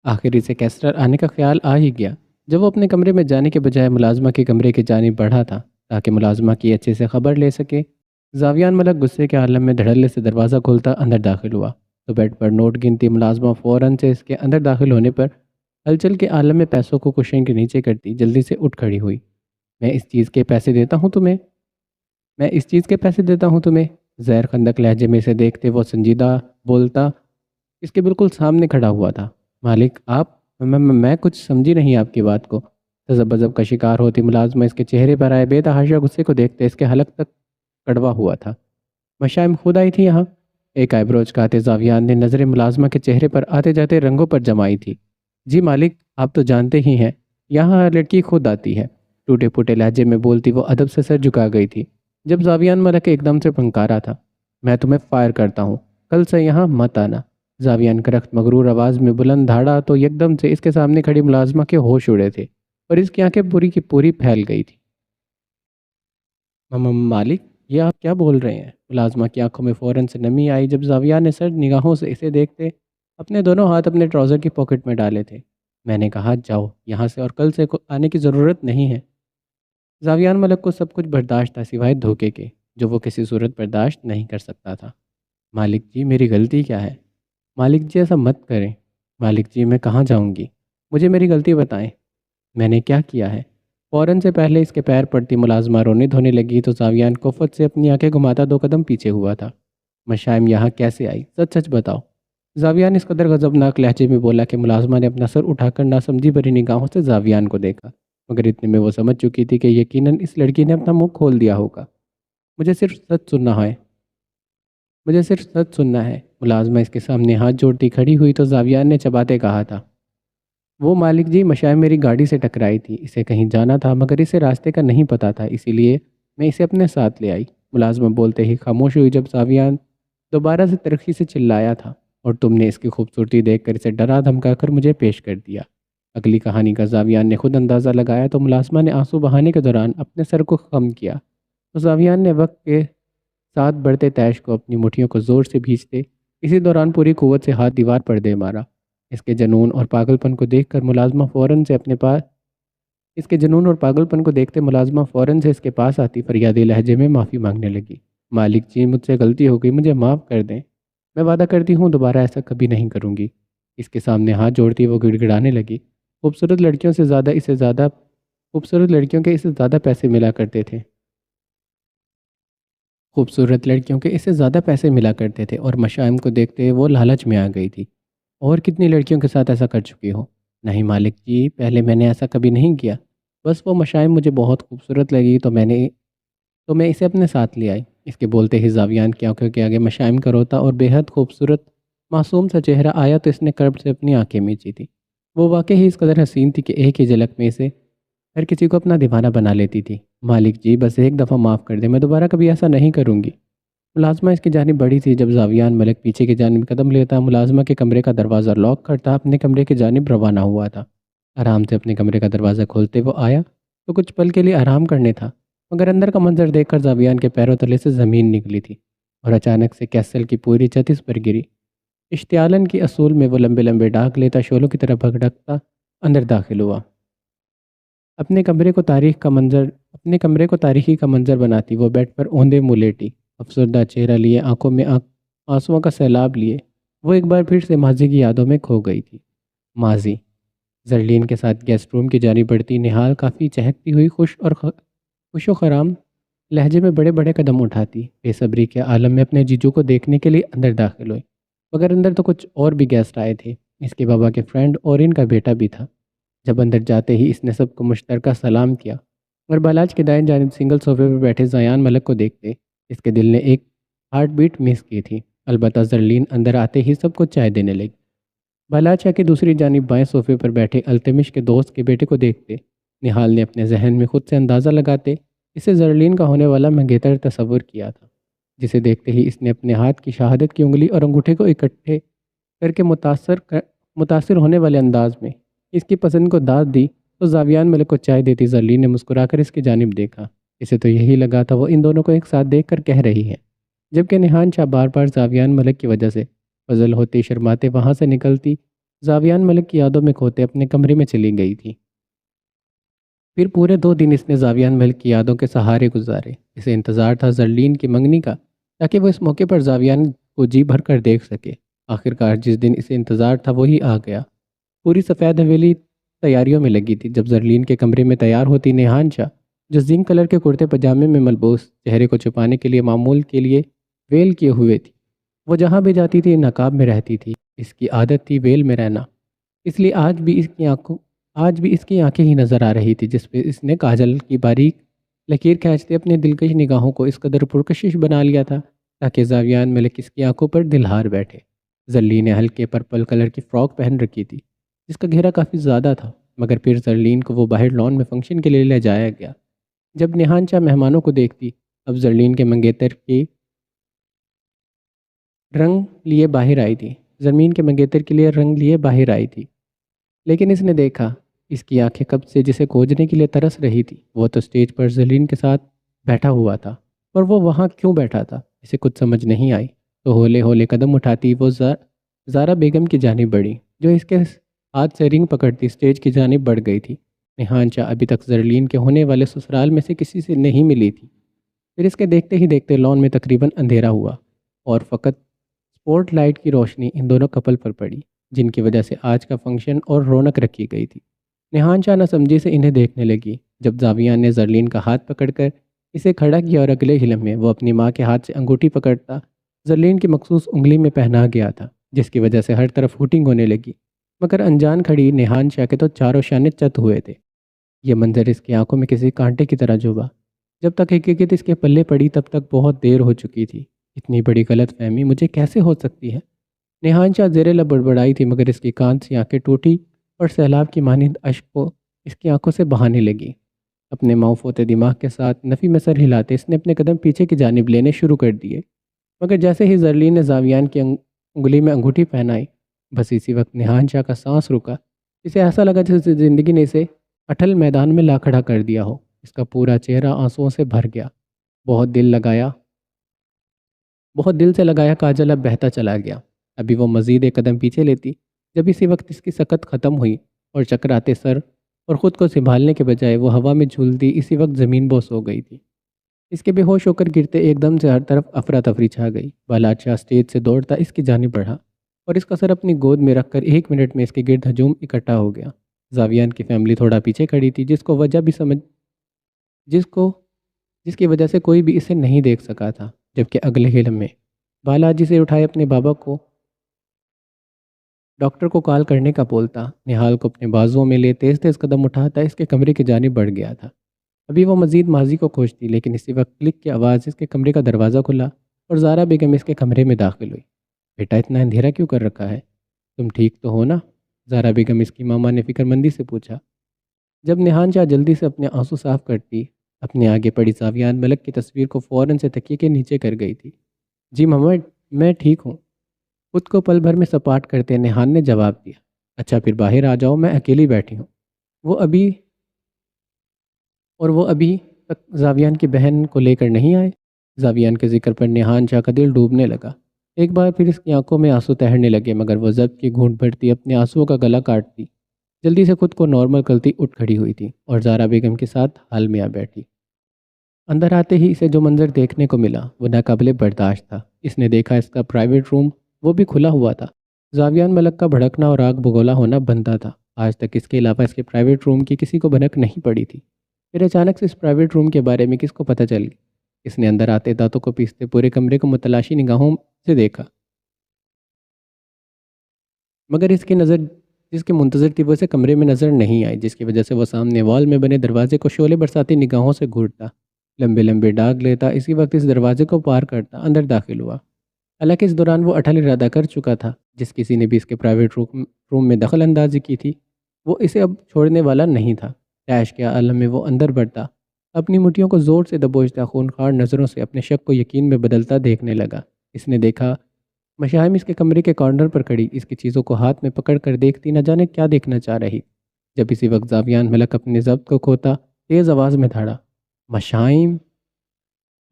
آخر اسے کیسرر آنے کا خیال آ ہی گیا جب وہ اپنے کمرے میں جانے کے بجائے ملازمہ کے کمرے کی جانب بڑھا تھا تاکہ ملازمہ کی اچھے سے خبر لے سکے۔ زاویان ملک غصے کے عالم میں دھڑلے سے دروازہ کھولتا اندر داخل ہوا تو بیڈ پر نوٹ گنتی ملازمہ فوراً سے اس کے اندر داخل ہونے پر ہلچل کے عالم میں پیسوں کو کشن کے نیچے کرتی جلدی سے اٹھ کھڑی ہوئی۔ میں اس چیز کے پیسے دیتا ہوں تمہیں میں اس چیز کے پیسے دیتا ہوں تمہیں زہر خندق لہجے میں اسے دیکھتے وہ سنجیدہ بولتا اس کے بالکل سامنے کھڑا ہوا تھا۔ مالک آپ میں کچھ سمجھی نہیں آپ کی بات کو۔ تذبذب کا شکار ہوتی ملازمہ اس کے چہرے پر آئے بے تحاشا غصے کو دیکھتے اس کے حلق تک کڑوا ہوا تھا۔ مشائم خود آئی تھی یہاں؟ ایک آئیبرو چکاتے زاویان نے نظر ملازمہ کے چہرے پر آتے جاتے رنگوں پر جمائی تھی۔ جی مالک آپ تو جانتے ہی ہیں یہاں ہر لڑکی خود آتی ہے، ٹوٹے پھوٹے لہجے میں بولتی وہ ادب سے سر جھکا گئی تھی جب زاویان ملک ایک دم سے پھنکارا تھا۔ میں تمہیں فائر کرتا ہوں، کل سے یہاں مت آنا۔ زاویان کرخت مغرور آواز میں بلند دھاڑا تو یکدم سے اس کے سامنے کھڑی ملازمہ کے ہوش اڑے تھے اور اس کی آنکھیں پوری کی پوری پھیل گئی تھی۔ مالک یہ آپ کیا بول رہے ہیں؟ ملازمہ کی آنکھوں میں فوراً سے نمی آئی جب زاویان نے سر نگاہوں سے اسے دیکھتے اپنے دونوں ہاتھ اپنے ٹراؤزر کی پاکٹ میں ڈالے تھے۔ میں نے کہا جاؤ یہاں سے اور کل سے آنے کی ضرورت نہیں ہے۔ زاویان ملک کو سب کچھ برداشت تھا سوائے دھوکے کے جو وہ کسی صورت برداشت نہیں کر سکتا تھا۔ مالک جی میری غلطی کیا ہے؟ مالک جی ایسا مت کریں۔ مالک جی میں کہاں جاؤں گی؟ مجھے میری غلطی بتائیں، میں نے کیا کیا ہے؟ فوراً سے پہلے اس کے پیر پڑتی ملازمہ رونے دھونے لگی تو زاویان کفت سے اپنی آنکھیں گھماتا 2 قدم پیچھے ہوا تھا۔ مشائم یہاں کیسے آئی؟ سچ سچ بتاؤ۔ زاویان اس قدر غضبناک لہجے میں بولا کہ ملازمہ نے اپنا سر اٹھا کر ناسمجھی بھری نگاہوں سے زاویان کو دیکھا، مگر اتنے میں وہ سمجھ چکی تھی کہ یقیناً اس لڑکی نے اپنا منہ کھول دیا ہوگا۔ مجھے صرف سچ سننا ہے، مجھے صرف سچ سننا ہے۔ ملازمہ اس کے سامنے ہاتھ جوڑتی کھڑی ہوئی تو زاویان نے چباتے کہا تھا، وہ مالک جی مشائم میری گاڑی سے ٹکرائی تھی، اسے کہیں جانا تھا مگر اسے راستے کا نہیں پتہ تھا، اسی لیے میں اسے اپنے ساتھ لے آئی۔ ملازمہ بولتے ہی خاموش ہوئی جب زاویان دوبارہ سے ترقی سے چلایا تھا، اور تم نے اس کی خوبصورتی دیکھ کر اسے ڈرا دھمکا کر مجھے پیش کر دیا۔ اگلی کہانی کا زاویان نے خود اندازہ لگایا تو ملازمہ نے آنسو بہانے کے دوران اپنے سر کو خم کیا تو زاویان نے وقت کے ساتھ بڑھتے تیش کو اپنی مٹھیوں کو زور سے بھیجتے اسی دوران پوری قوت سے ہاتھ دیوار پر دے مارا۔ اس کے جنون اور پاگل پن کو دیکھ کر ملازمہ فوراً سے اپنے پاس اس کے جنون اور پاگل پن کو دیکھتے ملازمہ فوراً سے اس کے پاس آتی فریادی لہجے میں معافی مانگنے لگی۔ مالک جی مجھ سے غلطی ہو گئی، مجھے معاف کر دیں، میں وعدہ کرتی ہوں دوبارہ ایسا کبھی نہیں کروں گی۔ اس کے سامنے ہاتھ جوڑتی وہ گڑ گڑانے لگی۔ خوبصورت لڑکیوں سے زیادہ اسے زیادہ خوبصورت لڑکیوں کے اسے زیادہ پیسے ملا کرتے تھے خوبصورت لڑکیوں کے اسے زیادہ پیسے ملا کرتے تھے اور مشائم کو دیکھتے وہ لالچ میں آ گئی تھی۔ اور کتنی لڑکیوں کے ساتھ ایسا کر چکی ہو؟ نہیں مالک جی پہلے میں نے ایسا کبھی نہیں کیا، بس وہ مشائم مجھے بہت خوبصورت لگی تو میں اسے اپنے ساتھ لے آئی۔ اس کے بولتے ہی زاویان کی آنکھوں کے آگے مشائم کا روتا اور بے حد خوبصورت معصوم سا چہرہ آیا تو اس نے کرب سے اپنی آنکھیں میچی تھی۔ وہ واقعی اس قدر حسین تھی کہ ایک ہی جھلک میں اسے ہر کسی کو اپنا دیوانہ بنا لیتی تھی۔ مالک جی بس ایک دفعہ معاف کر دیں، میں دوبارہ کبھی ایسا نہیں کروں گی۔ ملازمہ اس کی جانب بڑھی تھی جب زاویان ملک پیچھے کی جانب قدم لیتا ملازمہ کے کمرے کا دروازہ لاک کرتا اپنے کمرے کی جانب روانہ ہوا تھا۔ آرام سے اپنے کمرے کا دروازہ کھولتے وہ آیا تو کچھ پل کے لیے آرام کرنے تھا، مگر اندر کا منظر دیکھ کر زاویان کے پیروں تلے سے زمین نکلی تھی اور اچانک سے کیسل کی پوری چھت اس پر گری۔ اشتعالن کی اصول میں وہ لمبے لمبے ڈاک لیتا شعلوں کی طرح بھگڑکتا اندر داخل ہوا۔ اپنے کمرے کو تاریخی کا منظر بناتی وہ بیڈ پر اوندے منہ لیٹی، افسردہ چہرہ لیے، آنکھوں میں آنسوؤں کا سیلاب لیے وہ ایک بار پھر سے ماضی کی یادوں میں کھو گئی تھی۔ ماضی زرلین کے ساتھ گیسٹ روم کی جانب بڑھتی نہال کافی چہکتی ہوئی خوش و خرام لہجے میں بڑے بڑے قدم اٹھاتی بے صبری کے عالم میں اپنے جیجو کو دیکھنے کے لیے اندر داخل ہوئی، مگر اندر تو کچھ اور بھی گیسٹ آئے تھے، اس کے بابا کے فرینڈ اور ان کا بیٹا بھی تھا۔ جب اندر جاتے ہی اس نے سب کو مشترکہ سلام کیا اور بالاج کے دائیں جانب سنگل صوفے پر بیٹھے زیان ملک کو دیکھتے اس کے دل نے ایک ہارٹ بیٹ مس کی تھی۔ البتہ زرلین اندر آتے ہی سب کو چائے دینے لگی۔ بالاچا کی دوسری جانب بائیں صوفے پر بیٹھے التمش کے دوست کے بیٹے کو دیکھتے نہال نے اپنے ذہن میں خود سے اندازہ لگاتے اسے زرلین کا ہونے والا منگیتر تصور کیا تھا، جسے دیکھتے ہی اس نے اپنے ہاتھ کی شہادت کی انگلی اور انگوٹھے کو اکٹھے کر کے متاثر ہونے والے انداز میں اس کی پسند کو داد دی تو زاویان ملک کو چائے دیتی زرلین نے مسکرا کر اس کی جانب دیکھا۔ اسے تو یہی لگا تھا وہ ان دونوں کو ایک ساتھ دیکھ کر کہہ رہی ہے، جبکہ نہان شاہ بار بار زاویان ملک کی وجہ سے فضل ہوتی شرماتے وہاں سے نکلتی زاویان ملک کی یادوں میں کھوتے اپنے کمرے میں چلی گئی تھی۔ پھر پورے 2 دن اس نے زاویان ملک کی یادوں کے سہارے گزارے۔ اسے انتظار تھا زرلین کی منگنی کا، تاکہ وہ اس موقع پر زاویان کو جی بھر کر دیکھ سکے۔ آخرکار جس دن اسے انتظار تھا وہی آ گیا۔ پوری سفید حویلی تیاریوں میں لگی تھی۔ جب زرلین کے کمرے میں تیار ہوتی نیہان شاہ، جو زنک کلر کے کرتے پاجامے میں ملبوس، چہرے کو چھپانے کے لیے معمول کے لیے ویل کیے ہوئے تھی، وہ جہاں بھی جاتی تھی نقاب میں رہتی تھی۔ اس کی عادت تھی ویل میں رہنا، اس لیے آج بھی اس کی آنکھیں ہی نظر آ رہی تھی، جس پہ اس نے کاجل کی باریک لکیر کھینچتے اپنے دلکش نگاہوں کو اس قدر پرکشش بنا لیا تھا تاکہ زاویان ملک اس کی آنکھوں پر دلہار بیٹھے۔ زرلین نے ہلکے پرپل کلر کی فراک پہن رکھی تھی، جس کا گھیرا کافی زیادہ تھا، مگر پھر زرلین کو وہ باہر لان میں فنکشن کے لیے لے جایا گیا۔ جب نیہان شاہ مہمانوں کو دیکھتی، اب زرلین کے منگیتر کے رنگ لیے باہر آئی تھی، زمین کے منگیتر کے لیے رنگ لیے باہر آئی تھی، لیکن اس نے دیکھا اس کی آنکھیں کب سے جسے کھوجنے کے لیے ترس رہی تھی۔ وہ تو اسٹیج پر زرلین کے ساتھ بیٹھا ہوا تھا، پر وہ وہاں کیوں بیٹھا تھا اسے کچھ سمجھ نہیں آئی۔ تو ہولے ہولے قدم اٹھاتی وہ زارا بیگم کی جانب بڑھی، جو اس کے ہاتھ سے رنگ پکڑتی اسٹیج کی جانب بڑھ گئی تھی۔ نیہان شاہ ابھی تک زرلین کے ہونے والے سسرال میں سے کسی سے نہیں ملی تھی۔ پھر اس کے دیکھتے ہی دیکھتے لان میں تقریباً اندھیرا ہوا، اور فقط سپوٹ لائٹ کی روشنی ان دونوں کپل پر پڑی، جن کی وجہ سے آج کا فنکشن اور رونق رکھی گئی تھی۔ نیہان شاہ نہ سمجھی سے انہیں دیکھنے لگی۔ جب زاویان نے زرلین کا ہاتھ پکڑ کر اسے کھڑا کیا اور اگلے ہی لمحے وہ اپنی ماں کے ہاتھ سے انگوٹھی پکڑتا زرلین کی مخصوص انگلی میں پہنا گیا تھا، جس کی وجہ سے ہر طرف ہوٹنگ ہونے لگی، مگر انجان کھڑی نیہان شاہ کے تو چاروں شانے چت ہوئے تھے۔ یہ منظر اس کی آنکھوں میں کسی کانٹے کی طرح چبھا۔ جب تک حقیقت اس کے پلے پڑی تب تک بہت دیر ہو چکی تھی۔ اتنی بڑی غلط فہمی مجھے کیسے ہو سکتی ہے؟ نیہان شاہ زیر لب بڑبڑائی تھی، مگر اس کی کان سی آنکھیں ٹوٹی اور سیلاب کی مانند اشک کو اس کی آنکھوں سے بہانے لگی۔ اپنے معاف ہوتے دماغ کے ساتھ نفی میں سر ہلاتے اس نے اپنے قدم پیچھے کی جانب لینے شروع کر دیے، مگر جیسے ہی زرلین نے زاویان کی انگلی میں انگوٹھی پہنائی، بس اسی وقت نیہان شاہ کا سانس رکا۔ اسے ایسا لگا جیسے زندگی نے اسے اٹھل میدان میں لا کھڑا کر دیا ہو۔ اس کا پورا چہرہ آنسوؤں سے بھر گیا۔ بہت دل سے لگایا کاجل اب بہتا چلا گیا۔ ابھی وہ مزید ایک قدم پیچھے لیتی جب اسی وقت اس کی سکت ختم ہوئی، اور چکراتے سر اور خود کو سنبھالنے کے بجائے وہ ہوا میں جھولتی اسی وقت زمین بوس ہو گئی تھی۔ اس کے بے ہوش ہو کر گرتے ایک دم سے ہر طرف افراتفری چھا گئی۔ بادشاہ اسٹیج سے دوڑتا اس کی جانب بڑھا اور اس کا سر اپنی گود میں رکھ کر 1 منٹ میں اس کے گرد ہجوم اکٹھا ہو گیا۔ زاویان کی فیملی تھوڑا پیچھے کھڑی تھی، جس کی وجہ سے کوئی بھی اسے نہیں دیکھ سکا تھا، جبکہ اگلے ہی لمحے بالاجی سے اٹھائے اپنے بابا کو ڈاکٹر کو کال کرنے کا بولتا، نہال کو اپنے بازوؤں میں لے تیز تیز قدم اٹھاتا اس کے کمرے کی جانب بڑھ گیا تھا۔ ابھی وہ مزید ماضی کو کھوجتی، لیکن اسی وقت کلک کی آواز اس کے کمرے کا دروازہ کھلا اور زارا بیگم اس کے کمرے میں داخل ہوئی۔ بیٹا اتنا اندھیرا کیوں کر رکھا ہے؟ تم ٹھیک تو ہو نا؟ زارا بیگم اس کی ماما نے فکر مندی سے پوچھا۔ جب نیہان شاہ جلدی سے اپنے آنسو صاف کرتی، اپنے آگے پڑی زاویان ملک کی تصویر کو فوراً سے تکیے کے نیچے کر گئی تھی۔ جی ماما، میں ٹھیک ہوں، خود کو پل بھر میں سپاٹ کرتے نیہان نے جواب دیا۔ اچھا پھر باہر آ جاؤ، میں اکیلی بیٹھی ہوں۔ وہ ابھی تک زاویان کی بہن کو لے کر نہیں آئے؟ زاویان کے ذکر پر نیہان شاہ کا دل ڈوبنے لگا۔ ایک بار پھر اس کی آنکھوں میں آنسو تہرنے لگے، مگر وہ ضبط کی گھونٹ بھرتی اپنے آنسوؤں کا گلا کاٹتی جلدی سے خود کو نارمل کرتی اٹھ کھڑی ہوئی تھی اور زارا بیگم کے ساتھ حال میں آ بیٹھی۔ اندر آتے ہی اسے جو منظر دیکھنے کو ملا وہ ناقابل برداشت تھا۔ اس نے دیکھا اس کا پرائیویٹ روم وہ بھی کھلا ہوا تھا۔ زاویان ملک کا بھڑکنا اور آگ بگولا ہونا بنتا تھا۔ آج تک اس کے علاوہ اس کے پرائیویٹ روم کی کسی کو بھنک نہیں پڑی تھی۔ پھر اچانک سے اس پرائیویٹ روم کے بارے میں کس کو پتہ چل گیا؟ اس نے اندر آتے دانتوں کو پیستے پورے کمرے کو متلاشی نگاہوں سے دیکھا، مگر اس کی نظر جس کے منتظر تھی وہ اسے کمرے میں نظر نہیں آئی، جس کی وجہ سے وہ سامنے وال میں بنے دروازے کو شعلے برساتی نگاہوں سے گھورتا، لمبے لمبے ڈاگ لیتا، اسی وقت اس دروازے کو پار کرتا اندر داخل ہوا۔ حالانکہ اس دوران وہ اٹل ارادہ کر چکا تھا، جس کسی نے بھی اس کے پرائیویٹ روم میں دخل اندازی کی تھی وہ اسے اب چھوڑنے والا نہیں تھا۔ تیش کے عالم میں وہ اندر بڑھتا، اپنی مٹھیوں کو زور سے دبوچتا، خونخوار نظروں سے اپنے شک کو یقین میں بدلتا دیکھنے لگا۔ اس نے دیکھا مشاہم اس کے کمرے کے کارنر پر کھڑی اس کی چیزوں کو ہاتھ میں پکڑ کر دیکھتی، نہ جانے کیا دیکھنا چاہ رہی۔ جب اسی وقت زاویان ملک اپنے ضبط کو کھوتا تیز آواز میں دھاڑا، مشائم!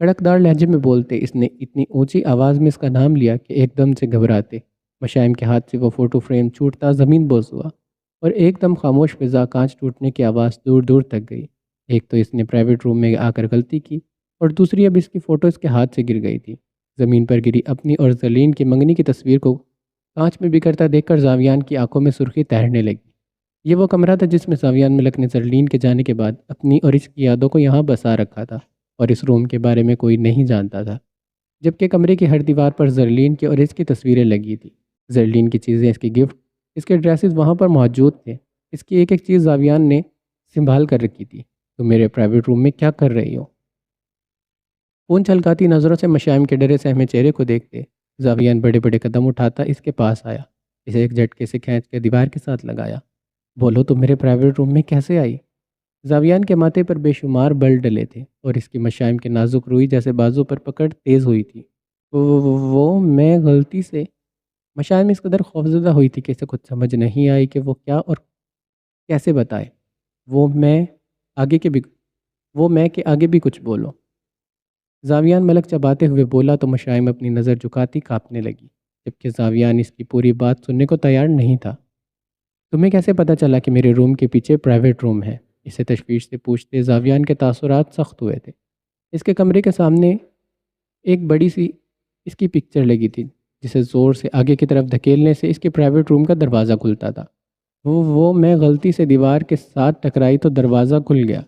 کڑکدار لہجے میں بولتے اس نے اتنی اونچی آواز میں اس کا نام لیا کہ ایک دم سے گھبراتے مشائم کے ہاتھ سے وہ فوٹو فریم چھوٹتا زمین بوس ہوا، اور ایک دم خاموش فضا، کانچ ٹوٹنے کی آواز دور دور تک گئی۔ ایک تو اس نے پرائیویٹ روم میں آ کر غلطی کی، اور دوسری اب اس کی فوٹو اس کے ہاتھ سے گر گئی تھی۔ زمین پر گری اپنی اور زرلین کی منگنی کی تصویر کو کانچ میں بکھرتا دیکھ کر زاویان کی آنکھوں میں سرخی تیرنے لگی۔ یہ وہ کمرہ تھا جس میں زاویان ملک نے زرلین کے جانے کے بعد اپنی اور اس کی یادوں کو یہاں بسا رکھا تھا، اور اس روم کے بارے میں کوئی نہیں جانتا تھا، جبکہ کمرے کی ہر دیوار پر زرلین کی اور اس کی تصویریں لگی تھیں۔ زرلین کی چیزیں، اس کی گفٹ، اس کے ڈریسز وہاں پر موجود تھے۔ اس کی ایک ایک چیز زاویان نے سنبھال کر رکھی تھی۔ تم میرے پرائیویٹ روم میں کیا کر رہی ہو؟ خون چھلکاتی نظروں سے مشائم کے ڈرے سہمے چہرے کو دیکھتے زاویان بڑے بڑے قدم اٹھاتا اس کے پاس آیا، اسے ایک جھٹکے سے کھینچ کے دیوار کے ساتھ لگایا۔ بولو، تم میرے پرائیویٹ روم میں کیسے آئی؟ زاویان کے ماتھے پر بے شمار بل ڈلے تھے، اور اس کی مشائم کے نازک روئی جیسے بازو پر پکڑ تیز ہوئی تھی۔ وہ میں غلطی سے۔ مشائم اس قدر خوفزدہ ہوئی تھی کہ اسے کچھ سمجھ نہیں آئی کہ وہ کیا اور کیسے بتائے۔ وہ میں آگے کے بھی وہ میں کہ آگے بھی کچھ بولو۔ زاویان ملک چباتے ہوئے بولا تو مشائم اپنی نظر جھکاتی کانپنے لگی، جبکہ زاویان اس کی پوری بات سننے کو تیار نہیں تھا۔ تمہیں کیسے پتہ چلا کہ میرے روم کے پیچھے پرائیویٹ روم ہے؟ اسے تشویش سے پوچھتے زاویان کے تاثرات سخت ہوئے تھے۔ اس کے کمرے کے سامنے ایک بڑی سی اس کی پکچر لگی تھی، جسے زور سے آگے کی طرف دھکیلنے سے اس کے پرائیویٹ روم کا دروازہ کھلتا تھا۔ وہ میں غلطی سے دیوار کے ساتھ ٹکرائی تو دروازہ کھل گیا،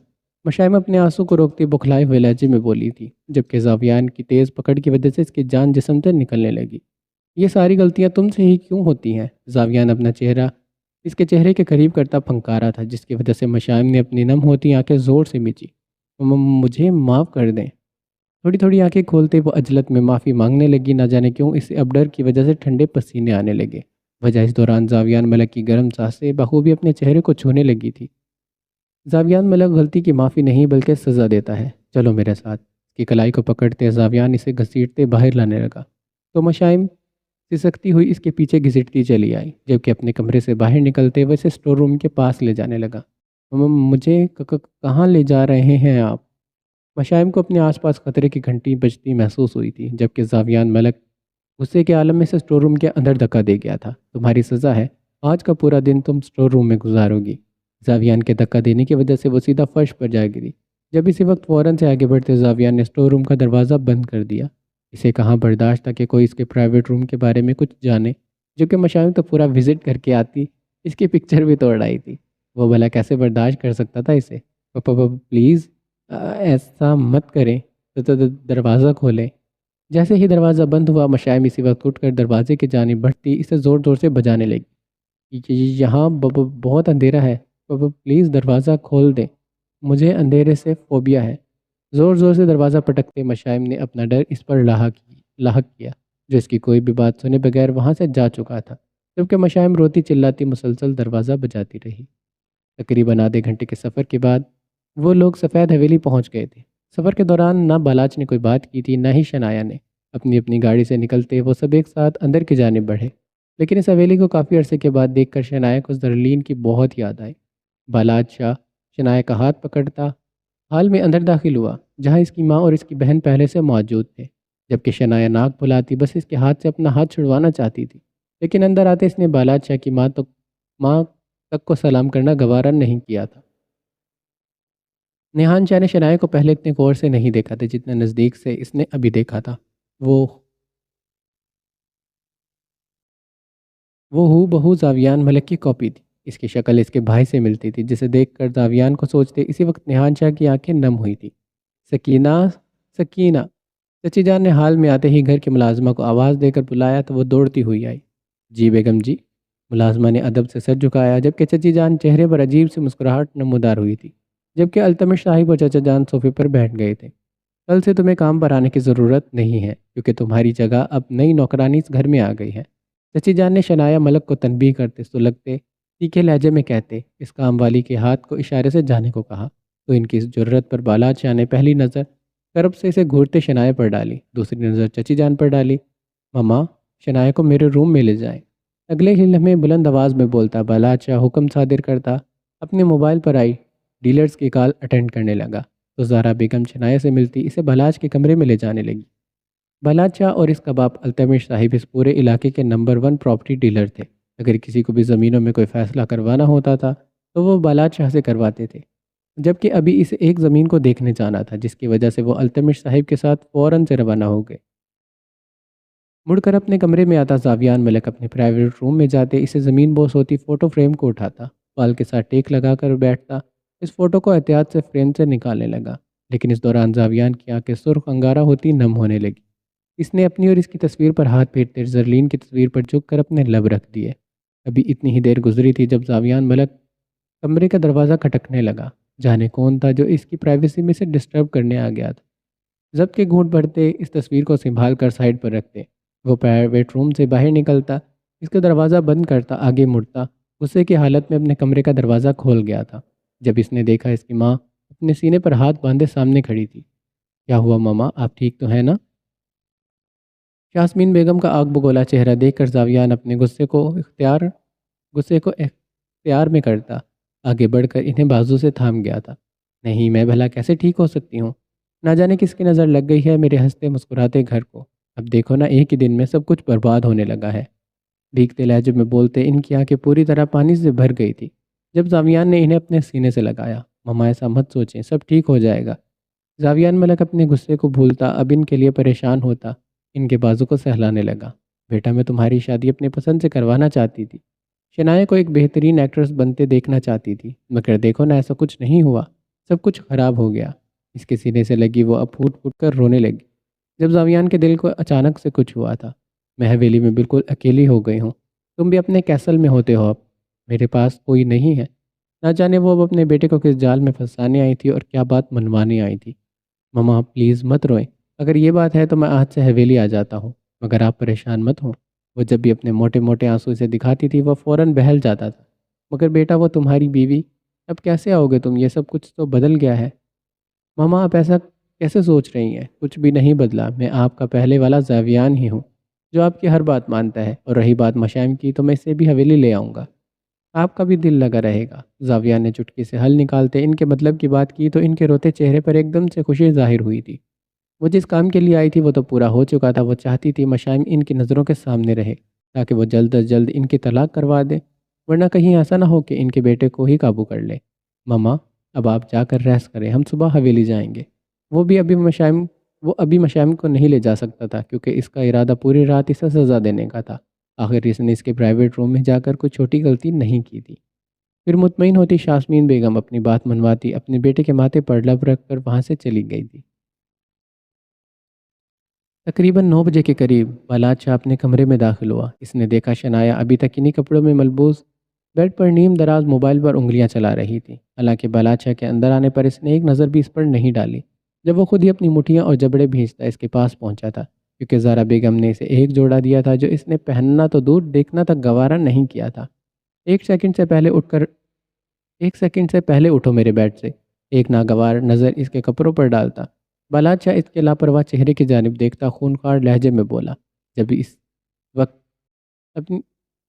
مشائم اپنے آنسو کو روکتے بکھلائے ہوئے لہجے میں بولی تھی، جبکہ زاویان کی تیز پکڑ کی وجہ سے اس کی جان جسم سے نکلنے لگی۔ یہ ساری غلطیاں تم سے ہی کیوں ہوتی ہیں؟ زاویان اپنا چہرہ اس کے چہرے کے قریب کرتا پھنکارا تھا، جس کی وجہ سے مشائم نے اپنی نم ہوتی آنکھیں زور سے میچی۔ مجھے معاف کر دیں۔ تھوڑی تھوڑی آنکھیں کھولتے وہ عجلت میں معافی مانگنے لگی، نہ جانے کیوں اسے اب ڈر کی وجہ سے ٹھنڈے پسینے آنے لگے۔ وجہ اس دوران زاویان ملک کی گرم سانسیں بخوبی اپنے چہرے کو چھونے لگی تھی۔ زاویان ملک غلطی کی معافی نہیں بلکہ سزا دیتا ہے، چلو میرے ساتھ۔ اس کی کلائی کو پکڑتے زاویان اسے گھسیٹتے باہر لانے لگا، تو مشائم سسکتی ہوئی اس کے پیچھے گھسیٹتی چلی آئی، جبکہ اپنے کمرے سے باہر نکلتے وہ اسے اسٹور روم کے پاس لے جانے لگا۔ مجھے کہاں لے جا رہے ہیں آپ؟ مشائم کو اپنے آس پاس خطرے کی گھنٹی بجتی محسوس ہوئی تھی، جبکہ زاویان ملک غصے کے عالم میں سے اسٹور روم کے اندر دھکا دے گیا تھا۔ تمہاری سزا ہے، آج کا پورا دن تم اسٹور روم میں گزارو گی۔ زاویان کے دھکا دینے کی وجہ سے وہ سیدھا فرش پر جا گری۔ جب اسی وقت فوراً سے آگے بڑھتے زاویان نے اسٹور روم کا دروازہ بند کر دیا۔ اسے کہاں برداشت تھا کہ کوئی اس کے پرائیویٹ روم کے بارے میں کچھ جانے، جو کہ مشائم تو پورا وزٹ کر کے آتی، اس کی پکچر بھی توڑ آئی تھی۔ وہ بھلا کیسے برداشت کر سکتا تھا اسے؟ پلیز ایسا مت کریں، دروازہ کھولیں۔ جیسے ہی دروازہ بند ہوا، مشائم اسی وقت اٹھ کر دروازے کی جانب بڑھتی اسے زور زور سے بجانے لگی۔ یہاں بہت اندھیرا ہے، پلیز دروازہ کھول دیں، مجھے اندھیرے سے فوبیا ہے۔ زور زور سے دروازہ پٹکتے مشائم نے اپنا ڈر اس پر لاحق کیا، جو اس کی کوئی بھی بات سنے بغیر وہاں سے جا چکا تھا، جبکہ مشائم روتی چلاتی مسلسل دروازہ بجاتی رہی۔ تقریباً آدھے گھنٹے کے سفر کے بعد وہ لوگ سفید حویلی پہنچ گئے تھے۔ سفر کے دوران نہ بالاچ نے کوئی بات کی تھی، نہ ہی شنایا نے۔ اپنی اپنی گاڑی سے نکلتے وہ سب ایک ساتھ اندر کی جانب بڑھے، لیکن اس حویلی کو کافی عرصے کے بعد دیکھ کر شنایا کو زرلین کی بہت یاد آئی۔ بالاچ شاہ شنایا کا ہاتھ پکڑتا حال میں اندر داخل ہوا، جہاں اس کی ماں اور اس کی بہن پہلے سے موجود تھے، جبکہ شنایا ناک بھلاتی بس اس کے ہاتھ سے اپنا ہاتھ چھڑوانا چاہتی تھی، لیکن اندر آتے اس نے بالاچ شاہ کی ماں تک کو سلام کرنا گوارا نہیں کیا تھا۔ نیہان شاہ نے شنایا کو پہلے اتنے غور سے نہیں دیکھا تھا جتنے نزدیک سے اس نے ابھی دیکھا تھا۔ وہ ہو بہو زاویان ملک کی کاپی تھی۔ اس کی شکل اس کے بھائی سے ملتی تھی، جسے دیکھ کر زاویان کو سوچتے اسی وقت نیہان شاہ کی آنکھیں نم ہوئی تھی۔ سکینہ، سکینہ! چچی جان نے حال میں آتے ہی گھر کی ملازمہ کو آواز دے کر بلایا تو وہ دوڑتی ہوئی آئی۔ جی بیگم جی۔ ملازمہ نے ادب سے سر جھکایا، جبکہ چچی جان چہرے پر عجیب سی مسکراہٹ نمودار ہوئی تھی، جبکہ التمش صاحب اور چچا جان صوفے پر بیٹھ گئے تھے۔ کل سے تمہیں کام پر آنے کی ضرورت نہیں ہے، کیونکہ تمہاری جگہ اب نئی نوکرانی اس گھر میں آ گئی ہے۔ چچی جان نے شنایا ملک کو تنبیہ کرتے سلگتے تیکھے لہجے میں کہتے اس کام والی کے ہاتھ کو اشارے سے جانے کو کہا، تو ان کی اس جرت پر بالاچ شاہ نے پہلی نظر کرب سے اسے گھورتے شنایا پر ڈالی، دوسری نظر چچی جان پر ڈالی۔ ماما، شنایا کو میرے روم میں لے جائیں۔ اگلے ہی لمحے بلند آواز میں بولتا بالاچ شاہ حکم صادر کرتا اپنے موبائل پر آئی ڈیلرز کی کال اٹینڈ کرنے لگا، تو زہرا بیگم شنایا سے ملتی اسے بالاچ کے کمرے میں لے جانے لگی۔ بلاد شاہ اور اس کا باپ التمش صاحب اس پورے علاقے کے نمبر ون پراپرٹی ڈیلر تھے۔ اگر کسی کو بھی زمینوں میں کوئی فیصلہ کروانا ہوتا تھا تو وہ بلاد شاہ سے کرواتے تھے، جبکہ ابھی اس ایک زمین کو دیکھنے جانا تھا جس کی وجہ سے وہ التمش صاحب کے ساتھ فوراً سے روانہ ہو گئے۔ مڑ کر اپنے کمرے میں آتا زاویان ملک اپنے پرائیویٹ روم میں جاتے اسے زمین بوس ہوتی فوٹو فریم کو اٹھاتا، وال کے ساتھ ٹیک لگا کر بیٹھتا، اس فوٹو کو احتیاط سے فریم سے نکالنے لگا، لیکن اس دوران زاویان کی آنکھیں سرخ انگارہ ہوتی نم ہونے لگی۔ اس نے اپنی اور اس کی تصویر پر ہاتھ پھیرتے زرلین کی تصویر پر جھک کر اپنے لب رکھ دیے۔ ابھی اتنی ہی دیر گزری تھی جب زاویان ملک کمرے کا دروازہ کھٹکنے لگا، جانے کون تھا جو اس کی پرائیویسی میں سے ڈسٹرب کرنے آ گیا تھا۔ ضبط کے گھونٹ بھرتے اس تصویر کو سنبھال کر سائڈ پر رکھتے، وہ پرائیویٹ روم سے باہر نکلتا، اس کا دروازہ بند کرتا، آگے مڑتا، غصے کی حالت میں اپنے کمرے کا دروازہ کھول گیا تھا جب اس نے دیکھا اس کی ماں اپنے سینے پر ہاتھ باندھے سامنے کھڑی تھی۔ کیا ہوا ماما، آپ ٹھیک تو ہیں نا؟ یاسمین بیگم کا آگ بگولا چہرہ دیکھ کر زاویان اپنے غصے کو اختیار میں کرتا آگے بڑھ کر انہیں بازو سے تھام گیا تھا۔ نہیں، میں بھلا کیسے ٹھیک ہو سکتی ہوں؟ نہ جانے کس کی نظر لگ گئی ہے میرے ہنستے مسکراتے گھر کو۔ اب دیکھو نا، ایک ہی دن میں سب کچھ برباد ہونے لگا ہے۔ بھیگتے لہجے میں بولتے ان کی آنکھیں پوری طرح پانی سے بھر گئی تھی جب زاویان نے انہیں اپنے سینے سے لگایا۔ مما ایسا مت سوچیں، سب ٹھیک ہو جائے گا۔ زاویان ملک اپنے غصے کو بھولتا اب ان کے لیے پریشان ہوتا، ان کے بازو کو سہلانے لگا۔ بیٹا، میں تمہاری شادی اپنے پسند سے کروانا چاہتی تھی، شنایا کو ایک بہترین ایکٹریس بنتے دیکھنا چاہتی تھی، مگر دیکھو نا ایسا کچھ نہیں ہوا، سب کچھ خراب ہو گیا۔ اس کے سینے سے لگی وہ اب پھوٹ پھوٹ کر رونے لگی جب زاویان کے دل کو اچانک سے کچھ ہوا تھا۔ میں حویلی میں بالکل اکیلی ہو گئی ہوں، تم بھی اپنے کیسل میں ہوتے ہو، اب میرے پاس کوئی نہیں ہے۔ نہ جانے وہ اب اپنے بیٹے کو کس جال میں پھنسانے آئی تھی اور کیا بات منوانے آئی تھی۔ مما پلیز مت روئیں، اگر یہ بات ہے تو میں آج سے حویلی آ جاتا ہوں، مگر آپ پریشان مت ہوں۔ وہ جب بھی اپنے موٹے موٹے آنسو سے دکھاتی تھی وہ فوراً بہل جاتا تھا۔ مگر بیٹا، وہ تمہاری بیوی، اب کیسے آؤ گے تم؟ یہ سب کچھ تو بدل گیا ہے۔ ماما آپ ایسا کیسے سوچ رہی ہیں؟ کچھ بھی نہیں بدلا، میں آپ کا پہلے والا زاویان ہی ہوں جو آپ کی ہر بات مانتا ہے، اور رہی بات مشائم کی تو میں اسے بھی حویلی لے آؤں گا، آپ کا بھی دل لگا رہے گا۔ زاویان نے چٹکی سے حل نکالتے ان کے مطلب کی بات کی تو ان کے روتے چہرے پر ایک دم سے خوشی ظاہر ہوئی تھی۔ وہ جس کام کے لیے آئی تھی وہ تو پورا ہو چکا تھا، وہ چاہتی تھی مشائم ان کی نظروں کے سامنے رہے تاکہ وہ جلد از جلد ان کی طلاق کروا دے، ورنہ کہیں ایسا نہ ہو کہ ان کے بیٹے کو ہی قابو کر لے۔ مما اب آپ جا کر ریسٹ کریں، ہم صبح حویلی جائیں گے۔ وہ ابھی مشائم کو نہیں لے جا سکتا تھا کیونکہ اس کا ارادہ پوری رات اسے سزا دینے کا تھا، آخر اس نے اس کے پرائیویٹ روم میں جا کر کوئی چھوٹی غلطی نہیں کی تھی۔ پھر مطمئن ہوتی یاسمین بیگم اپنی بات منواتی اپنے بیٹے کے ماتھے پر لب رکھ کر وہاں سے چلی گئی تھی۔ تقریباً 9 بجے کے قریب بلاد شاہ اپنے کمرے میں داخل ہوا۔ اس نے دیکھا شنایا ابھی تک انہی کپڑوں میں ملبوس بیڈ پر نیم دراز موبائل پر انگلیاں چلا رہی تھی، حالانکہ بلاد شاہ کے اندر آنے پر اس نے ایک نظر بھی اس پر نہیں ڈالی۔ جب وہ خود ہی اپنی مٹھیاں اور جبڑے بھیجتا اس کے پاس پہنچا تھا، کیونکہ زارا بیگم نے اسے ایک جوڑا دیا تھا جو اس نے پہننا تو دور دیکھنا تک گوارا نہیں کیا تھا۔ ایک سیکنڈ سے پہلے اٹھ کر 1 سیکنڈ سے پہلے اٹھو میرے بیڈ سے، ایک ناگوار نظر اس کے کپڑوں پر ڈالتا بلاد شاہ اس کے لاپرواہ چہرے کی جانب دیکھتا خونخوار لہجے میں بولا، وقت اپنی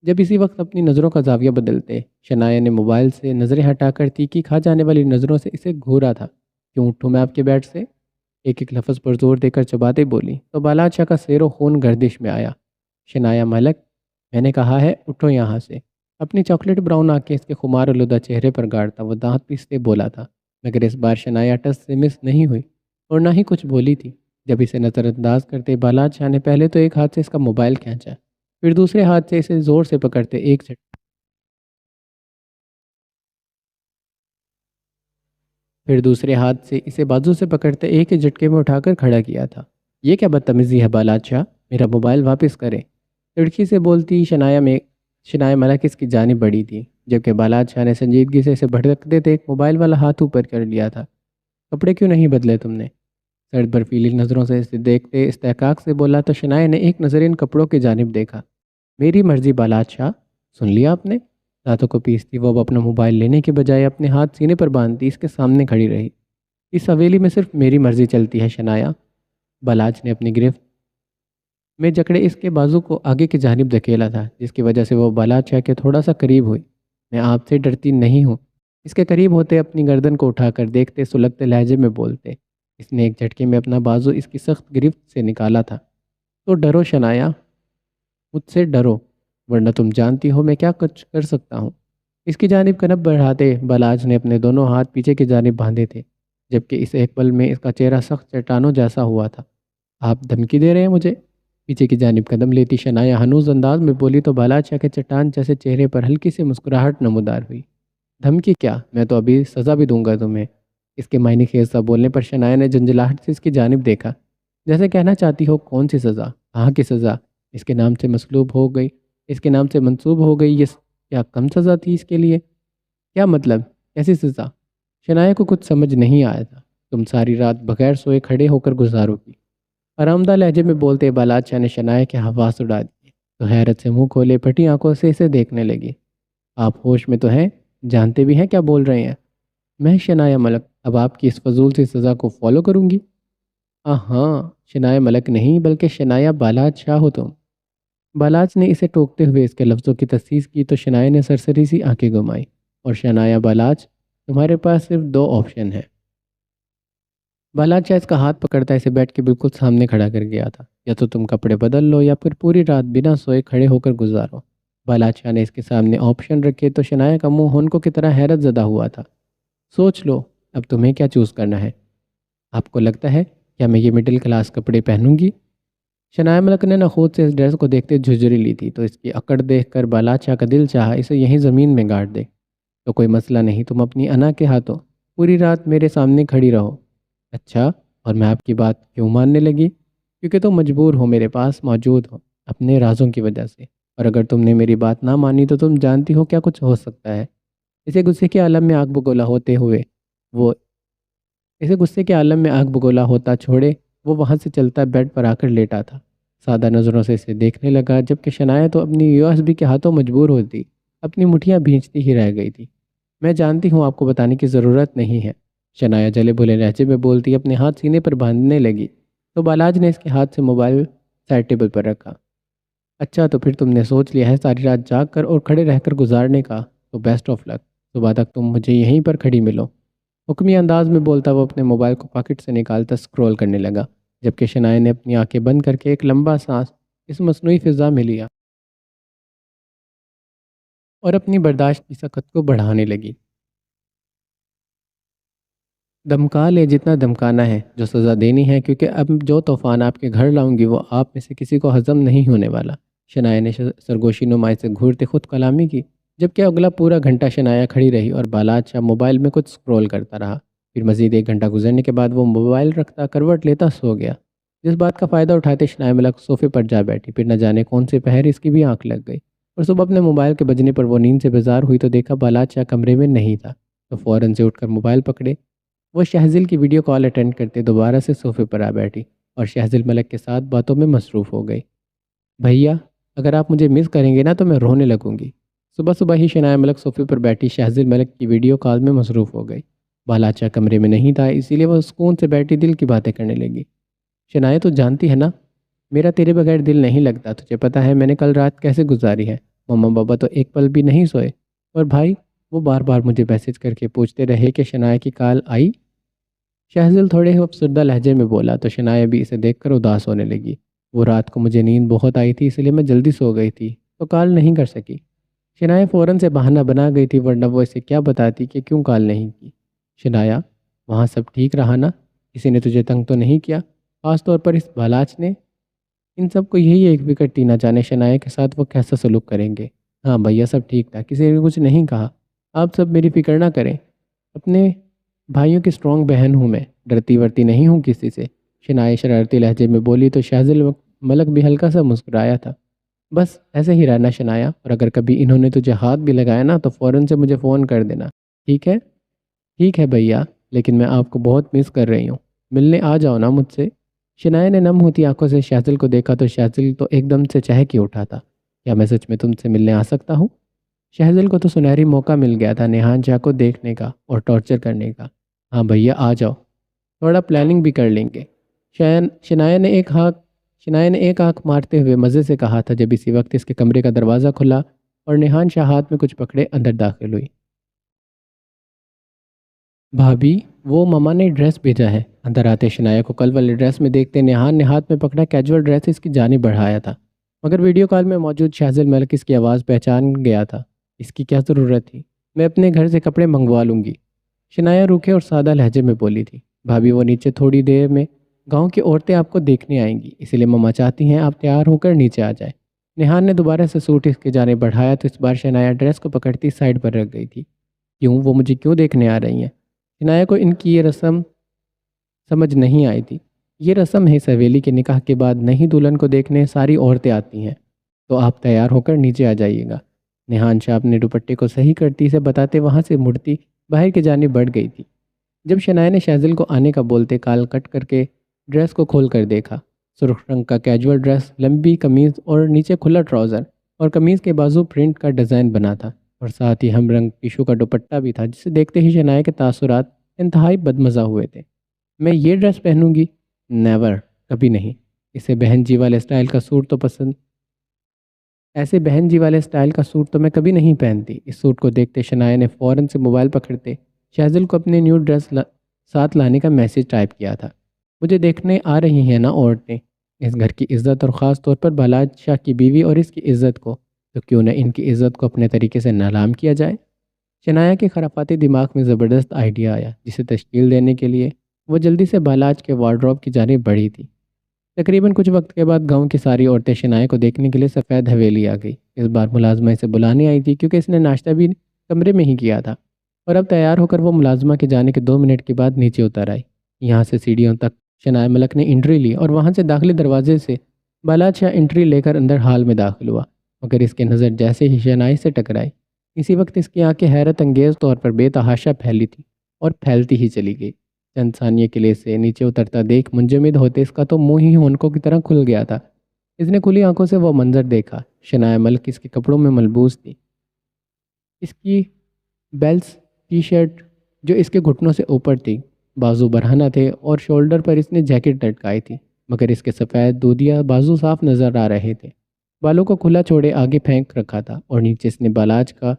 جب اسی وقت اپنی نظروں کا زاویہ بدلتے شنایا نے موبائل سے نظریں ہٹا کر تیکھی کھا جانے والی نظروں سے اسے گھورا تھا۔ کیوں اٹھوں میں آپ کے بیڈ سے؟ ایک ایک لفظ پر زور دے کر چباتے بولی تو بلاد شاہ کا سیر و خون گردش میں آیا۔ شنایا ملک، میں نے کہا ہے اٹھو یہاں سے۔ اپنی چاکلیٹ براؤن آنکھیں اس کے خمار آلودہ چہرے پر گاڑتا وہ دانت پیستے بولا تھا، مگر اس بار شنایا ٹس سے مس نہیں ہوئی اور نہ ہی کچھ بولی تھی۔ جب اسے نظر انداز کرتے بلاد شاہ نے پہلے تو ایک ہاتھ سے اس کا موبائل کھینچا، پھر دوسرے ہاتھ سے اسے زور سے پکڑتے بازو سے پکڑتے ایک ہی جھٹکے میں اٹھا کر کھڑا کیا تھا۔ یہ کیا بدتمیزی ہے بلاد شاہ، میرا موبائل واپس کریں، لڑکی سے بولتی شنایا ملک اس کی جانب بڑھی تھی، جبکہ بلاد شاہ نے سنجیدگی سے اسے بھڑکتے تھے ایک موبائل والا ہاتھ اوپر کر لیا تھا۔ کپڑے کیوں نہیں بدلے تم نے؟ سرد برفیلی نظروں سے اسے دیکھتے استحقاق سے بولا تو شنایا نے ایک نظر ان کپڑوں کی جانب دیکھا۔ میری مرضی بلاد شاہ، سن لیا آپ نے؟ دانتوں کو پیستی وہ اب اپنا موبائل لینے کے بجائے اپنے ہاتھ سینے پر باندھتی اس کے سامنے کھڑی رہی۔ اس حویلی میں صرف میری مرضی چلتی ہے شنایا۔ بلاد نے اپنی گرفت میں جکڑے اس کے بازو کو آگے کی جانب دھکیلا تھا، جس کی وجہ سے وہ بلاد شاہ کے تھوڑا سا قریب ہوئی۔ میں آپ سے ڈرتی نہیں ہوں، اس کے قریب ہوتے اپنی گردن کو اٹھا کر دیکھتے سلگتے لہجے میں بولتے۔ اس نے ایک جھٹکے میں اپنا بازو اس کی سخت گرفت سے نکالا تھا تو ڈرو شنایا، مجھ سے ڈرو، ورنہ تم جانتی ہو میں کیا کچھ کر سکتا ہوں۔ اس کی جانب قدم بڑھاتے بلاج نے اپنے دونوں ہاتھ پیچھے کی جانب باندھے تھے، جبکہ اس ایک پل میں اس کا چہرہ سخت چٹانوں جیسا ہوا تھا۔ آپ دھمکی دے رہے ہیں مجھے؟ پیچھے کی جانب قدم لیتی شنایا ہنوز انداز میں بولی تو بالاج شاہ کے چٹان جیسے چہرے پر ہلکی سی مسکراہٹ نمودار ہوئی۔ دھمکی کیا؟ میں تو ابھی سزا بھی دوں گا تمہیں۔ اس کے معنی خیز سا بولنے پر شنایا نے جنجلاہٹ سے اس کی جانب دیکھا، جیسے کہنا چاہتی ہو کون سی سزا؟ کہاں کی سزا؟ اس کے نام سے مسلوب ہو گئی، اس کے نام سے منسوب ہو گئی، یہ کیا کم سزا تھی اس کے لیے؟ کیا مطلب؟ کیسی سزا؟ شنایا کو کچھ سمجھ نہیں آیا تھا۔ تم ساری رات بغیر سوئے کھڑے ہو کر گزارو گی، آرامدہ لہجے میں بولتے بالاج شاہ نے شنایا کے حواس اڑا دیے تو حیرت سے منہ کھولے پھٹی آنکھوں سے اسے دیکھنے لگی۔ آپ ہوش میں تو ہیں؟ جانتے بھی ہیں کیا بول رہے ہیں؟ میں شنایا ملک اب آپ کی اس فضول سی سزا کو فالو کروں گی؟ ہاں، شنایا ملک نہیں بلکہ شنایا بالاج شاہ ہو تم۔ بالاج نے اسے ٹوکتے ہوئے اس کے لفظوں کی تصحیح کی تو شنایا نے سرسری سی آنکھیں گھمائی اور شنایا بالاج تمہارے پاس صرف دو آپشن ہیں۔ بالاج شاہ اس کا ہاتھ پکڑتا اسے بیٹھ کے بالکل سامنے کھڑا کر گیا تھا، یا تو تم کپڑے بدل لو یا پھر پوری رات بنا سوئے کھڑے ہو کر گزارو۔ بالاج شاہ نے اس کے سامنے آپشن رکھے تو شنایا کا منہ ہونکوں کی طرح حیرت زدہ ہوا تھا۔ سوچ لو اب تمہیں کیا چوز کرنا ہے؟ آپ کو لگتا ہے کیا میں یہ مڈل کلاس کپڑے پہنوں گی؟ شنایا ملک نے نہ خود سے اس ڈریس کو دیکھتے جھجری لی تھی تو اس کی اکڑ دیکھ کر بالاج شاہ کا دل چاہا اسے یہیں زمین میں گاڑ دے۔ تو کوئی مسئلہ نہیں، تم اپنی انا کے ہاتھوں پوری رات میرے سامنے کھڑی رہو۔ اچھا، اور میں آپ کی بات کیوں ماننے لگی؟ کیونکہ تم مجبور ہو میرے پاس موجود ہو اپنے رازوں کی وجہ سے، اور اگر تم نے میری بات نہ مانی تو تم جانتی ہو کیا کچھ ہو سکتا ہے۔ اسے غصے کے عالم میں آگ بگولا ہوتے ہوئے وہ اسے غصے کے عالم میں آگ بگولا ہوتا چھوڑے وہ وہاں سے چلتا بیڈ پر آ کر لیٹا تھا، سادہ نظروں سے اسے دیکھنے لگا، جبکہ شنایا تو اپنی USB کے ہاتھوں مجبور ہوتی اپنی مٹھیاں بھینچتی ہی رہ گئی تھی۔ میں جانتی ہوں آپ کو بتانے کی ضرورت نہیں ہے، شنایا جلے بھولے لہجے میں بولتی اپنے ہاتھ سینے پر باندھنے لگی تو بالاج نے اس کے ہاتھ سے موبائل سائڈ ٹیبل پر رکھا۔ اچھا، تو پھر تم نے سوچ لیا ہے ساری رات جاگ کر اور کھڑے رہ کر گزارنے کا؟ تو بیسٹ آف لک، صبح تک تم مجھے یہیں پر کھڑی ملو۔ حکمی انداز میں بولتا وہ اپنے موبائل کو پاکٹ سے نکالتا سکرول کرنے لگا، جبکہ شنایا نے اپنی آنکھیں بند کر کے ایک لمبا سانس اس مصنوعی فضا میں لیا اور اپنی برداشت کی سخت کو بڑھانے لگی۔ دمکا لے جتنا دمکانا ہے، جو سزا دینی ہے، کیونکہ اب جو طوفان آپ کے گھر لاؤں گی وہ آپ میں سے کسی کو ہضم نہیں ہونے والا۔ شنایا نے سرگوشی نمائی سے گھورتے خود کلامی کی، جبکہ اگلا پورا گھنٹہ شنایا کھڑی رہی اور بالاج شاہ موبائل میں کچھ سکرول کرتا رہا۔ پھر مزید ایک گھنٹہ گزرنے کے بعد وہ موبائل رکھتا کروٹ لیتا سو گیا، جس بات کا فائدہ اٹھاتے شنایا ملک صوفے پر جا بیٹھی۔ پھر نہ جانے کون سے پہر اس کی بھی آنکھ لگ گئی اور صبح اپنے موبائل کے بجنے پر وہ نیند سے بیزار ہوئی تو دیکھا بالاج شاہ کمرے میں نہیں تھا، تو فوراً سے اٹھ کر موبائل پکڑے وہ شہزل کی ویڈیو کال اٹینڈ کرتے دوبارہ سے صوفے پر آ بیٹھی اور شہزل ملک کے ساتھ باتوں میں مصروف ہو گئی۔ بھیا، اگر آپ مجھے مس کریں گے نا تو میں رونے لگوں گی۔ صبح صبح ہی شنایا ملک صوفے پر بیٹھی شہزل ملک کی ویڈیو کال میں مصروف ہو گئی۔ بالاج شاہ کمرے میں نہیں تھا، اسی لیے وہ سکون سے بیٹھی دل کی باتیں کرنے لگی۔ شنایا، تو جانتی ہے نا میرا تیرے بغیر دل نہیں لگتا، تجھے پتہ ہے میں نے کل رات کیسے گزاری ہے؟ مما بابا تو ایک پل بھی نہیں سوئے، اور بھائی وہ بار بار مجھے میسج کر کے پوچھتے رہے کہ شنایا کی کال آئی؟ شہزل تھوڑے افسردہ لہجے میں بولا تو شنایا بھی اسے دیکھ کر اداس ہونے لگی۔ وہ رات کو مجھے نیند بہت آئی تھی، اس لیے میں جلدی سو گئی تھی تو کال نہیں کر سکی۔ شنایا فوراً سے بہانہ بنا گئی تھی، ورنہ وہ اسے کیا بتاتی کہ کیوں کال نہیں کی۔ شنایا، وہاں سب ٹھیک رہا نا؟ کسی نے تجھے تنگ تو نہیں کیا؟ خاص طور پر اس بالاج نے؟ ان سب کو یہی ایک فکر تھی نہ جانے شنایا کے ساتھ وہ کیسا سلوک کریں گے۔ ہاں بھیا، سب ٹھیک تھا، کسی نے بھی کچھ نہیں کہا۔ آپ سب میری فکر نہ کریں، اپنے بھائیوں کی اسٹرانگ بہن ہوں میں، ڈرتی ورتی نہیں ہوں کسی سے، شنایا شرارتی لہجے میں بولی تو شہزل ملک بھی ہلکا سا مسکرایا تھا۔ بس ایسے ہی رہنا شنایا، اور اگر کبھی انہوں نے تجھے ہاتھ بھی لگایا نا تو فوراً سے مجھے فون کر دینا، ٹھیک ہے؟ ٹھیک ہے بھیا، لیکن میں آپ کو بہت مس کر رہی ہوں، ملنے آ جاؤ نا مجھ سے۔ شنایا نے نم ہوتی آنکھوں سے شہزل کو دیکھا تو شہزل تو ایک دم سے چہک ہی اٹھا تھا۔ کیا میں سچ میں تم سے ملنے آ سکتا ہوں؟ شہزل کو تو سنہری موقع مل گیا تھا نیہان شاہ کو دیکھنے کا اور ٹارچر کرنے کا۔ ہاں بھیا آ جاؤ، تھوڑا پلاننگ بھی کر لیں گے۔ شنایا نے ایک آنکھ مارتے ہوئے مزے سے کہا تھا، جب اسی وقت اس کے کمرے کا دروازہ کھلا اور نیہان شاہ ہاتھ میں کچھ پکڑے اندر داخل ہوئی۔ بھابھی، وہ مما نے ڈریس بھیجا ہے، اندر آتے شنایا کو کل والے ڈریس میں دیکھتے نیہان نے ہاتھ میں پکڑا کیجول ڈریس اس کی جانب بڑھایا تھا، مگر ویڈیو کال میں موجود شہزل ملک اس کی آواز پہچان گیا تھا۔ اس کی کیا ضرورت تھی؟ میں اپنے گھر سے کپڑے منگوا لوں گی، شنایا روکھے اور سادہ لہجے میں بولی تھی۔ بھابھی وہ نیچے تھوڑی دیر میں گاؤں کی عورتیں آپ کو دیکھنے آئیں گی، اس لیے مما چاہتی ہیں آپ تیار ہو کر نیچے آ جائیں۔ نیہان نے دوبارہ سے سوٹ اس کی جانب بڑھایا تو اس بار شنایا ڈریس کو پکڑتی سائڈ پر رکھ گئی تھی۔ کیوں؟ وہ مجھے کیوں دیکھنے آ رہی ہیں؟ شنایا کو ان کی یہ رسم سمجھ نہیں آئی تھی۔ یہ رسم ہے سویلی کے نکاح کے بعد نئی دلہن کو دیکھنے ساری عورتیں آتی ہیں، تو آپ تیار ہو کر نیچے آ جائیے گا۔ نیہان شاہ اپنے دوپٹے کو صحیح کرتی سے بتاتے وہاں سے مڑتی باہر کی جانب بڑھ گئی تھی۔ جب شنایا نے شہزل کو آنے کا بولتے کال کٹ کر کے ڈریس کو کھول کر دیکھا، سرخ رنگ کا کیجول ڈریس، لمبی قمیض اور نیچے کھلا ٹراؤزر، اور قمیض کے بازو پرنٹ کا ڈیزائن بنا تھا، اور ساتھ ہی ہم رنگ ٹیشو کا دوپٹہ بھی تھا، جسے دیکھتے ہی شنایا کے تاثرات انتہائی بدمزہ ہوئے تھے۔ میں یہ ڈریس پہنوں گی؟ نیور، کبھی نہیں۔ اسے بہن جی والے اسٹائل کا سوٹ تو پسند ایسے بہن جی والے اسٹائل کا سوٹ تو میں کبھی نہیں پہنتی۔ اس سوٹ کو دیکھتے شنایا نے فوراً سے موبائل پکڑتے شہزل کو اپنے نیو ڈریس ساتھ لانے کا میسیج ٹائپ کیا تھا۔ مجھے دیکھنے آ رہی ہیں نا عورتیں، اس گھر کی عزت اور خاص طور پر بالاج شاہ کی بیوی اور اس کی عزت کو، تو کیوں نہ ان کی عزت کو اپنے طریقے سے نیلام کیا جائے۔ شنایا کے خرافاتی دماغ میں زبردست آئیڈیا آیا، جسے تشکیل دینے کے لیے وہ جلدی سے بالاج کے وارڈروب کی جانب بڑھی تھی۔ تقریباً کچھ وقت کے بعد گاؤں کی ساری عورتیں شنایا کو دیکھنے کے لیے سفید حویلی آ گئی۔ اس بار ملازمہ اسے بلانے آئی تھی، کیونکہ اس نے ناشتہ بھی کمرے میں ہی کیا تھا، اور اب تیار ہو کر وہ ملازمہ کے جانے کے 2 منٹ کے بعد نیچے اتر آئی۔ یہاں سے سیڑھیوں تک شنایا ملک نے انٹری لی، اور وہاں سے داخلی دروازے سے بالاج شاہ انٹری لے کر اندر ہال میں داخل ہوا، مگر اس کی نظر جیسے ہی شنایا سے ٹکرائی، اسی وقت اس کی آنکھیں حیرت انگیز طور پر بے تحاشا پھیلی تھی اور پھیلتی ہی چلی گئی۔ چند ثانیے کے لیے سے نیچے اترتا دیکھ منجمد ہوتے اس کا تو منہ ہی ہونکوں کی طرح کھل گیا تھا۔ اس نے کھلی آنکھوں سے وہ منظر دیکھا۔ شنایا ملک اس کے کپڑوں میں ملبوس تھی، اس کی بیلس ٹی شرٹ جو اس کے گھٹنوں سے اوپر تھی، بازو برہنہ تھے، اور شولڈر پر اس نے جیکٹ لٹکائی تھی، مگر اس کے سفید دودیا بازو صاف نظر آ رہے تھے۔ بالوں کو کھلا چھوڑے آگے پھینک رکھا تھا، اور نیچے اس نے بالاج کا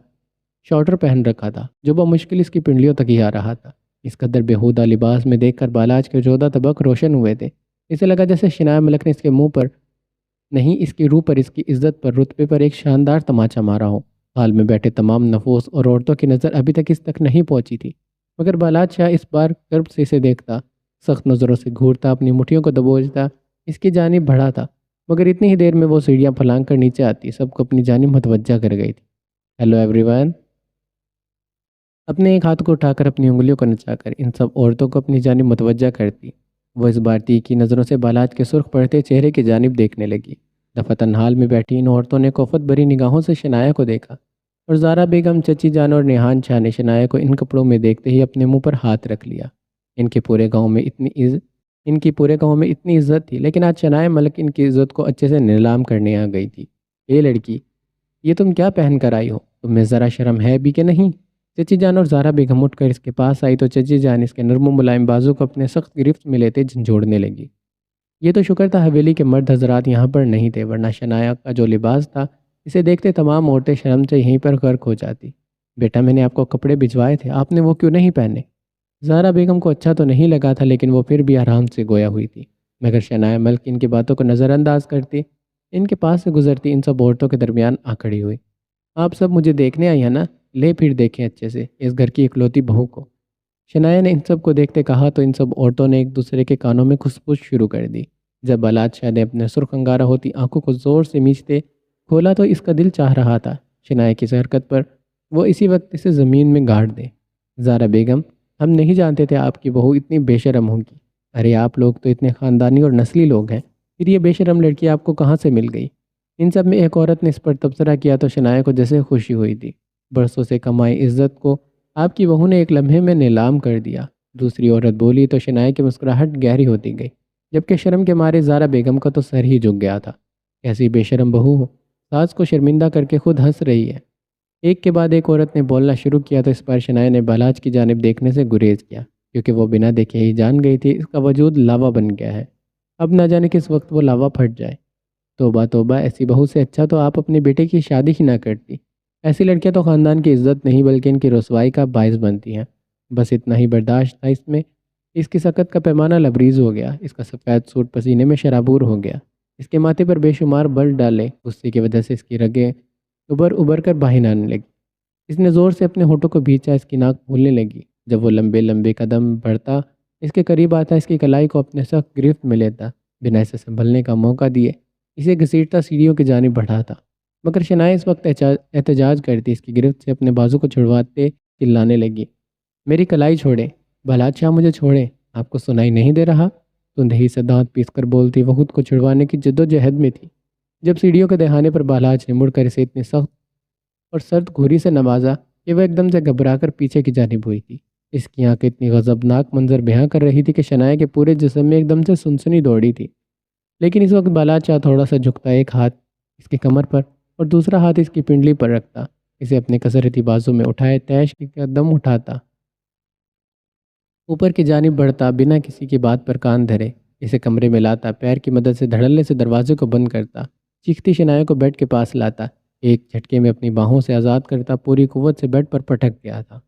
شارٹر پہن رکھا تھا، جو بمشکل اس کی پنڈلیوں تک ہی آ رہا تھا۔ اس قدر بےہودہ لباس میں دیکھ کر بالاج کے 14 طبق روشن ہوئے تھے۔ اسے لگا جیسے شنایا ملک نے اس کے منہ پر نہیں، اس کی روح پر، اس کی عزت پر، رتبے پر ایک شاندار تماچا مارا ہو۔ حال میں بیٹھے تمام نفوس اور عورتوں کی نظر ابھی تک اس تک نہیں پہنچی تھی، مگر بالاج شاہ اس بار قرب سے اسے دیکھتا، سخت نظروں سے گھورتا، اپنی مٹھیوں کو دبوچتا اس کی جانب بڑھا تھا، مگر اتنی ہی دیر میں وہ سیڑھیاں پھلانگ کر نیچے آتی سب کو اپنی جانب متوجہ کر گئی تھی۔ ہیلو ایوری ون، اپنے ایک ہاتھ کو اٹھا کر اپنی انگلیوں کو نچا کر ان سب عورتوں کو اپنی جانب متوجہ کرتی، وہ اس بار تیکھی نظروں سے بالاج کے سرخ پڑتے چہرے کی جانب دیکھنے لگی۔ دفتن حال میں بیٹھی ان عورتوں نے کوفت بری نگاہوں سے شنایا کو دیکھا، اور زارا بیگم، چچی جان اور نیہان شاہ نے شنایا کو ان کپڑوں میں دیکھتے ہی اپنے منہ پر ہاتھ رکھ لیا۔ ان کے پورے گاؤں میں اتنی عزت تھی، لیکن آج شنایا ملک ان کی عزت کو اچھے سے نیلام کرنے آ گئی تھی۔ اے لڑکی، یہ تم کیا پہن کر آئی ہو؟ تم میں ذرا شرم ہے بھی کہ نہیں؟ چچی جان اور زارا بیگم اٹھ کر اس کے پاس آئی تو چچی جان اس کے نرم و ملائم بازو کو اپنے سخت گرفت میں لیتے جھنجھوڑنے لگی۔ یہ تو شکر تھا حویلی کے مرد حضرات یہاں پر نہیں تھے، ورنہ شنایا کا جو لباس تھا اسے دیکھتے تمام عورتیں شرم سے یہیں پر غرق ہو جاتی۔ بیٹا، میں نے آپ کو کپڑے بھجوائے تھے، آپ نے وہ کیوں نہیں پہنے؟ زارا بیگم کو اچھا تو نہیں لگا تھا، لیکن وہ پھر بھی آرام سے گویا ہوئی تھی، مگر شنایا ملک ان کی باتوں کو نظر انداز کرتی ان کے پاس سے گزرتی ان سب عورتوں کے درمیان آ کھڑی ہوئی۔ آپ سب مجھے دیکھنے آئی ہیں نا؟ لے پھر دیکھیں اچھے سے اس گھر کی اکلوتی بہو کو۔ شنایا نے ان سب کو دیکھتے کہا تو ان سب عورتوں نے ایک دوسرے کے کانوں میں کھسپس شروع کر دی۔ جب بالاج شاہ نے اپنے سرخ انگارہ ہوتی آنکھوں کو زور سے میچتے کھولا تو اس کا دل چاہ رہا تھا شنایا کی اس حرکت پر وہ اسی وقت اسے زمین میں گاڑ دے۔ زارا بیگم، ہم نہیں جانتے تھے آپ کی بہو اتنی بے شرم ہوگی۔ ارے آپ لوگ تو اتنے خاندانی اور نسلی لوگ ہیں، پھر یہ بے شرم لڑکی آپ کو کہاں سے مل گئی؟ ان سب میں ایک عورت نے اس پر تبصرہ کیا تو شنایا کو جیسے خوشی ہوئی تھی۔ برسوں سے کمائی عزت کو آپ کی بہو نے ایک لمحے میں نیلام کر دیا۔ دوسری عورت بولی تو شنایا کی مسکراہٹ گہری ہوتی گئی، جبکہ شرم کے مارے زارا بیگم کا تو سر ہی جھک گیا تھا۔ کیسی بے شرم بہو ہو، ساس کو شرمندہ کر کے خود ہنس رہی ہے۔ ایک کے بعد ایک عورت نے بولنا شروع کیا تو اس پر شنایا نے بالاج کی جانب دیکھنے سے گریز کیا، کیونکہ وہ بنا دیکھے ہی جان گئی تھی اس کا وجود لاوا بن گیا ہے، اب نہ جانے کس وقت وہ لاوا پھٹ جائے۔ توبہ توبہ، ایسی بہو سے اچھا تو آپ اپنے بیٹے کی شادی ہی نہ کرتی۔ ایسی لڑکیاں تو خاندان کی عزت نہیں بلکہ ان کی رسوائی کا باعث بنتی ہیں۔ بس اتنا ہی برداشت تھا اس میں اس کی سکت کا پیمانہ لبریز ہو گیا، اس کا سفید سوٹ پسینے میں شرابور ہو گیا، اس کے ماتھے پر بے شمار بل ڈالے، غصے کی وجہ سے اس کی رگیں ابر ابر کر باہر آنے لگی۔ اس نے زور سے اپنے ہونٹوں کو بھینچا، اس کی ناک پھولنے لگی۔ جب وہ لمبے لمبے قدم بڑھتا، اس کے قریب آتا، اس کی کلائی کو اپنے سخت گرفت میں لیتا، بنا اسے سنبھلنے کا موقع دیے اسے گھسیٹتا سیڑھیوں کی جانب بڑھاتا۔ مگر شنائی اس وقت احتجاج کرتی، اس کی گرفت سے اپنے بازو کو چھڑواتے چلانے لگی، میری کلائی چھوڑیں، بلادشاہ مجھے چھوڑیں، آپ کو سنائی نہیں دے رہا؟ تندہی سے دانت پیس کر بولتی، وہ خود کو چھڑوانے کی جد و جہد میں تھی جب سیڑھیوں کے دہانے پر بالاج نے مڑ کر اسے اتنی سخت اور سرد گھوری سے نوازا کہ وہ ایک دم سے گھبرا کر پیچھے کی جانب ہوئی تھی۔ اس کی آنکھ اتنی غضبناک منظر بیان کر رہی تھی کہ شنایا کے پورے جسم میں ایک دم سے سنسنی دوڑی تھی۔ لیکن اس وقت بالاچا تھوڑا سا جھکتا، ایک ہاتھ اس کی کمر پر اور دوسرا ہاتھ اس کی پنڈلی پر رکھتا، اسے اپنے کسرتی بازو میں اٹھائے تیش کی قدم اٹھاتا، اوپر کی جانب بڑھتا، بنا کسی کی بات پر کان دھرے اسے کمرے میں لاتا، پیر کی مدد سے دھڑلے سے دروازے کو بند کرتا، چیختی شنایا کو بیڈ کے پاس لاتا، ایک جھٹکے میں اپنی باہوں سے آزاد کرتا، پوری قوت سے بیڈ پر پٹک گیا تھا۔